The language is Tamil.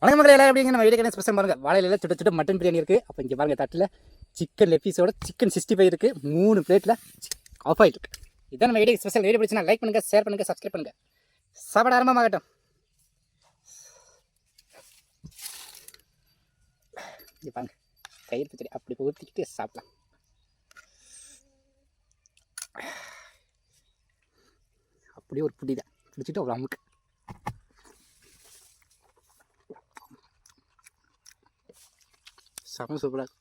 வணக்கம் மக்கள் எல்லாரும் எப்படிங்க நம்ம வீட்டுக்கு ஸ்பெஷல் பாருங்கள் வாழையில சுட்ட சுட்ட மட்டன் பிரியாணி இருக்குது. அப்போ இங்கே பாருங்கள் தட்டில் சிக்கன் லெக் பீஸோட சிக்கன் 65 இருக்குது. 3 பிளேட்டில் ஆஃப் ஆகிட்டு இருக்கு. இதான் நம்ம வீடியோ ஸ்பெஷல். வீடியோ பிடிச்சினா லைக் பண்ணுங்கள், ஷேர் பண்ணுங்கள், சப்ஸ்கிரைப் பண்ணுங்கள். சாப்பாடு ஆரம்பமாகட்டும். இங்கே பாருங்க தயிர் பச்சடி அப்படி ஊற்றிக்கிட்டு சாப்பிடலாம். அப்படியே ஒரு புடி தான் பிடிச்சிட்டு ஒரு அமுக்கு. செம சூப்பராக